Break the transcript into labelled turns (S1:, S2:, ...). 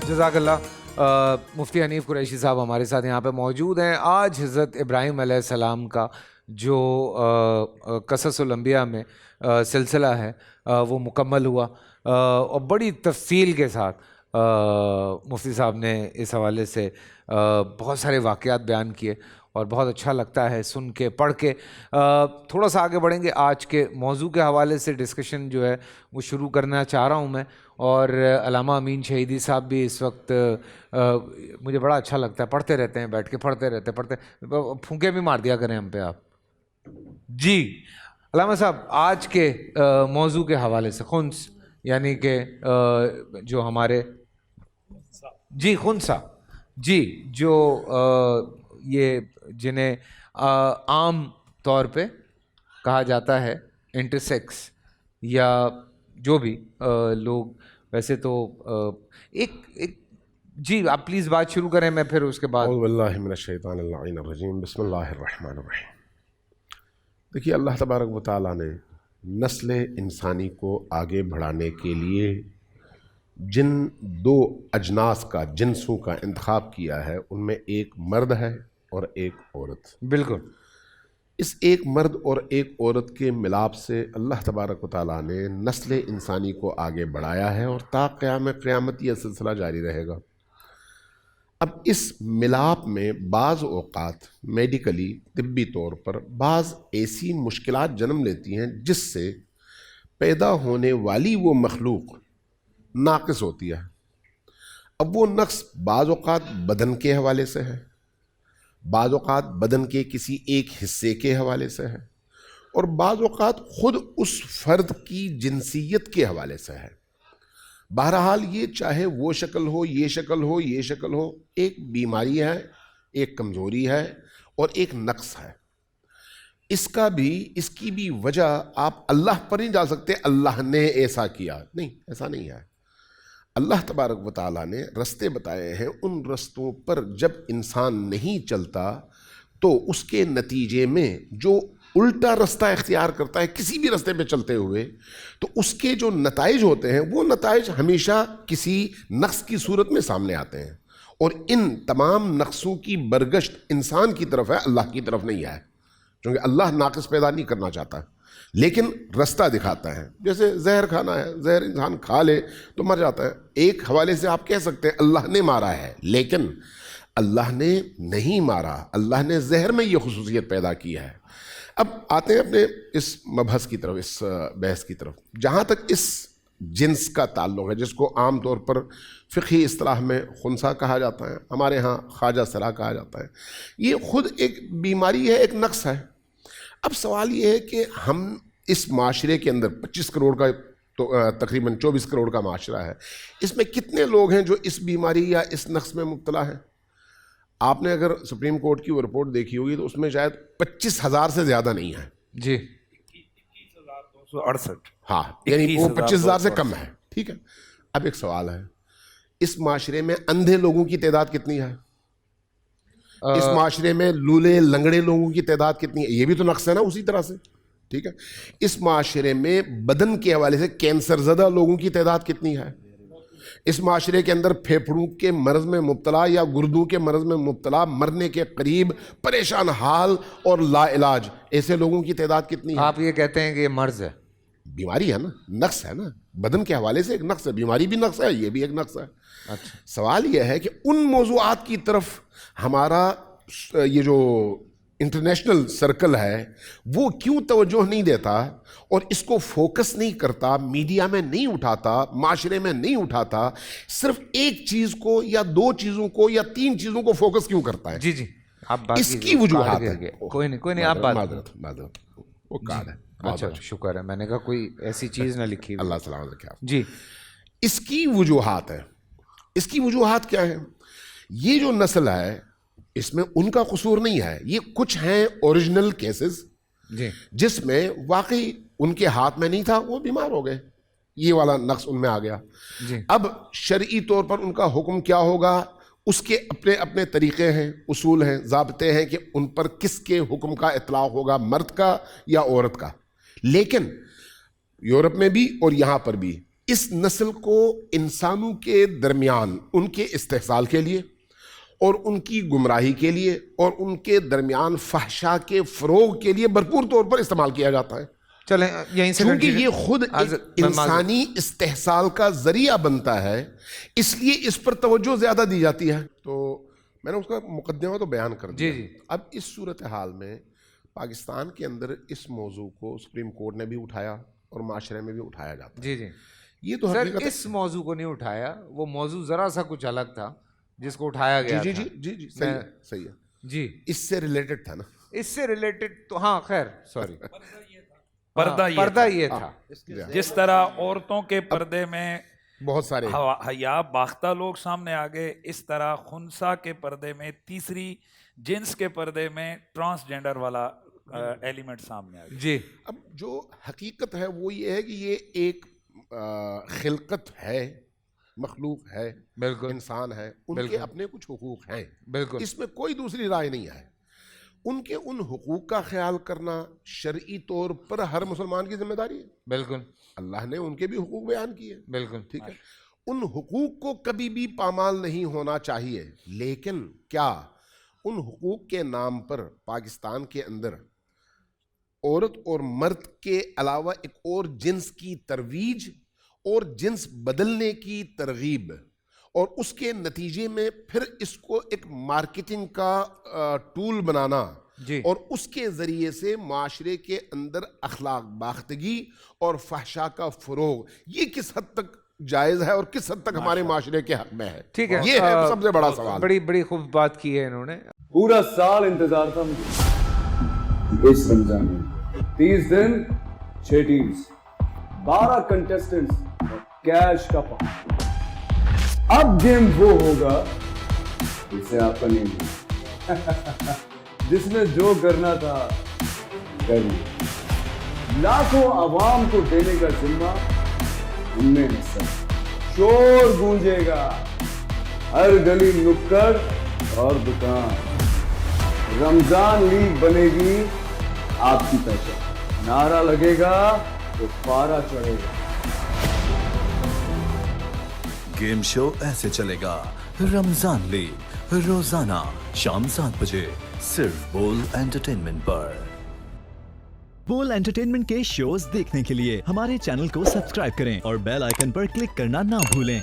S1: जज़ाक अल्लाह। मुफ्ती हनीफ कुरैशी साहब हमारे साथ यहाँ पे मौजूद हैं। आज हज़रत इब्राहीम अलैहिस्सलाम का जो क़ससुल अंबिया में सिलसिला है वो मुकम्मल हुआ और बड़ी तफसील के साथ मुफ्ती साहब ने इस हवाले से बहुत सारे वाक़यात बयान किए और बहुत अच्छा लगता है सुन के पढ़ के। थोड़ा सा आगे बढ़ेंगे, आज के मौजू के हवाले से डिस्कशन जो है वो शुरू करना चाह रहा हूँ मैं। और अल्लामा अमीन शहीदी साहब भी इस वक्त मुझे बड़ा अच्छा लगता है, पढ़ते रहते हैं, बैठ के पढ़ते फूंके भी मार दिया करें हम पे आप। जी अल्लामा साहब, आज के मौजू के हवाले से खुन्स यानी कि जो हमारे जी खुन्सा जी जो ये जिन्हें आम तौर पे कहा जाता है इंटरसेक्स या जो भी लोग, वैसे तो एक जी आप प्लीज़ बात शुरू करें, मैं फिर उसके बाद।
S2: बिस्मिल्लाहिर्रहमानिर्रहीम। देखिए, अल्लाह तबारक व तआला ने नस्ल इंसानी को आगे बढ़ाने के लिए जिन दो अजनास का, जिन्सों का इंतखाब किया है, उनमें एक मर्द है और एक औरत।
S1: बिल्कुल।
S2: इस एक मर्द और एक औरत के मिलाप से अल्लाह तबारक व तआला ने नस्ल इंसानी को आगे बढ़ाया है और ता क़यामत यह सिलसिला जारी रहेगा। अब इस मिलाप में बाज़ औक़ात मेडिकली, तिब्बी तौर पर बाज़ ऐसी मुश्किलात जन्म लेती हैं जिससे पैदा होने वाली वो मखलूक नाक़िस होती है। अब वो नक्स बाज़ औक़ात बदन के हवाले से है, बाज़ औक़ात बदन के किसी एक हिस्से के हवाले से है, और बाज़ औक़ात ख़ुद उस फ़र्द की जिनसियत के हवाले से है। बहरहाल ये चाहे वो शक्ल हो, ये शक्ल हो, ये शक्ल हो, एक बीमारी है, एक कमज़ोरी है और एक नक्स है। इसकी भी वजह आप अल्लाह पर नहीं जा सकते, अल्लाह ने ऐसा किया, नहीं, ऐसा नहीं है। अल्लाह तबारक व तआला ने रस्ते बताए हैं, उन रस्तों पर जब इंसान नहीं चलता तो उसके नतीजे में जो उल्टा रास्ता इख्तियार करता है किसी भी रास्ते पे चलते हुए, तो उसके जो नताइज होते हैं वो नताइज हमेशा किसी नक्स की सूरत में सामने आते हैं। और इन तमाम नक्सों की बरगश्त इंसान की तरफ है, अल्लाह की तरफ नहीं है, क्योंकि अल्लाह नाक़िस पैदा नहीं करना चाहता, लेकिन रास्ता दिखाता है। जैसे जहर खाना है, जहर इंसान खा ले तो मर जाता है। एक हवाले से आप कह सकते हैं अल्लाह ने मारा है, लेकिन अल्लाह ने नहीं मारा, अल्लाह ने जहर में ये खुसूसियत पैदा की है। अब आते हैं अपने इस मबहस की तरफ, इस बहस की तरफ। जहाँ तक इस जिन्स का ताल्लुक़ है, जिसको आम तौर पर फ़िक़ही इस्तिलाह में खुन्सा कहा जाता है, हमारे यहाँ ख्वाजा सरा कहा जाता है, ये ख़ुद एक बीमारी है, एक नक्स है। अब सवाल ये है कि हम इस माशरे के अंदर 25 करोड़ का तो तकरीबन 24 करोड़ का माशरा है, इसमें कितने लोग हैं जो इस बीमारी या इस नक्स में मुब्तला हैं? आपने अगर सुप्रीम कोर्ट की वो रिपोर्ट देखी होगी तो उसमें शायद 25,000 से ज़्यादा नहीं है
S1: जी,
S3: 21,268।
S2: हाँ, यानी वो 25,000 से कम है। ठीक है, अब एक सवाल है, इस माशरे में अंधे लोगों की तादाद कितनी है? इस माशरे में लूले लंगड़े लोगों की तादाद कितनी है? ये भी तो नक्स है ना उसी तरह से। ठीक है, इस माशरे में बदन के हवाले से कैंसर ज़दा लोगों की तादाद कितनी है? इस माशरे के अंदर फेफड़ों के मर्ज़ में मुब्तला या गुर्दों के मर्ज़ में मुब्तला, मरने के करीब, परेशान हाल और लाइलाज ऐसे लोगों की तादाद कितनी है?
S1: आप ये कहते हैं कि ये मर्ज़ है,
S2: बीमारी है ना, नक्स है ना, बदन के हवाले से एक नक्स है, बीमारी भी नक्स है, ये भी एक नक्स है।
S1: अच्छा,
S2: सवाल यह है कि उन मौज़ूआत की तरफ हमारा ये जो इंटरनेशनल सर्कल है वो क्यों तवज्जो नहीं देता और इसको फोकस नहीं करता, मीडिया में नहीं उठाता, माशरे में नहीं उठाता, सिर्फ एक चीज़ को या दो चीज़ों को या तीन चीज़ों को फोकस क्यों करता है?
S1: जी जी आप बात
S2: इसकी वजूहात है।
S1: कोई नहीं आप बात।
S2: मादरत वो कार्ड है।
S1: अच्छा, शुक्र है, मैंने कहा कोई ऐसी चीज़ ना लिखी।
S2: अल्लाह सलामत रखे
S1: जी,
S2: इसकी वजूहात है। इसकी वजूहात क्या है? ये जो नस्ल है इसमें उनका कसूर नहीं है, ये कुछ हैं ओरिजिनल केसेस
S1: जी,
S2: जिसमें वाकई उनके हाथ में नहीं था, वो बीमार हो गए, ये वाला नक्स उनमें आ गया
S1: जी।
S2: अब शरई तौर पर उनका हुक्म क्या होगा, उसके अपने अपने तरीक़े हैं, उसूल हैं, ज़ाब्ते हैं कि उन पर किसके हुक्म का इतलाक़ होगा, मर्द का या औरत का। लेकिन यूरोप में भी और यहाँ पर भी اس نسل کو انسانوں کے درمیان ان کے استحصال کے لیے اور ان کی گمراہی کے لیے اور ان کے درمیان فحشا کے فروغ کے لیے بھرپور طور پر استعمال کیا جاتا ہے.
S1: چلیں یہیں سے
S2: کیونکہ یہ خود انسانی استحصال کا ذریعہ بنتا ہے، اس لیے اس پر توجہ زیادہ دی جاتی ہے. تو میں نے اس کا مقدمہ تو بیان کر دیا. اب اس صورتحال میں پاکستان کے اندر اس موضوع کو سپریم کورٹ نے بھی اٹھایا اور معاشرے میں بھی اٹھایا جاتا ہے.
S1: جی
S2: یہ تو
S1: سر اس موضوع کو نہیں اٹھایا، وہ موضوع ذرا سا کچھ الگ تھا جس کو اٹھایا گیا.
S2: جی صحیح ہے
S1: جی،
S2: اس سے ریلیٹڈ تھا نا،
S1: اس سے ریلیٹڈ تو ہاں خیر سوری
S3: پردہ
S1: یہ تھا.
S3: جس طرح عورتوں کے پردے میں
S2: بہت سارے
S3: حیا باختہ لوگ سامنے آ گئے، اس طرح خنسا کے پردے میں، تیسری جنس کے پردے میں ٹرانسجینڈر والا ایلیمنٹ سامنے آ گیا.
S1: جی
S2: اب جو حقیقت ہے وہ یہ ہے کہ یہ ایک خلقت ہے، مخلوق ہے،
S1: بالکل
S2: انسان ہے، ان کے اپنے کچھ حقوق ہیں،
S1: بالکل
S2: اس میں کوئی دوسری رائے نہیں ہے. ان کے ان حقوق کا خیال کرنا شرعی طور پر ہر مسلمان کی ذمہ داری ہے.
S1: بالکل
S2: اللہ نے ان کے بھی حقوق بیان کیے،
S1: بالکل
S2: ٹھیک ہے. ان حقوق کو کبھی بھی پامال نہیں ہونا چاہیے، لیکن کیا ان حقوق کے نام پر پاکستان کے اندر عورت اور مرد کے علاوہ ایک اور جنس کی ترویج اور جنس بدلنے کی ترغیب اور اس کے نتیجے میں پھر اس کو ایک مارکیٹنگ کا ٹول بنانا اور اس کے ذریعے سے معاشرے کے اندر اخلاق باختگی اور فحشا کا فروغ، یہ کس حد تک جائز ہے اور کس حد تک ہمارے معاشرے کے حق میں ہے؟
S1: ٹھیک ہے،
S2: یہ ہے سب سے بڑا سوال.
S1: بڑی خوب بات کی ہے انہوں نے.
S4: پورا سال انتظار تھا مجھے اس رمضان میں. 30 دن 6 ٹیمز، 12 کنٹیسٹنٹس اور کیش کا پاؤں. اب گیم وہ ہوگا جسے آپ کا نہیں ہوگا، جس میں جو کرنا تھا کر لیا. لاکھوں عوام کو دینے کا ذمہ ہم نے حصہ. شور گونجے گا ہر گلی نکڑ اور دکان. رمضان لیگ بنے گی آپ کی پہچان. نعرہ لگے گا تو پارا چڑھے گا.
S5: گیم شو ایسے چلے گا. رمضان لیگ روزانہ شام 7 بجے صرف بول انٹرٹینمنٹ پر.
S6: بول انٹرٹینمنٹ کے شوز دیکھنے کے لیے ہمارے چینل کو سبسکرائب کریں اور بیل آئیکن پر کلک کرنا نہ بھولیں.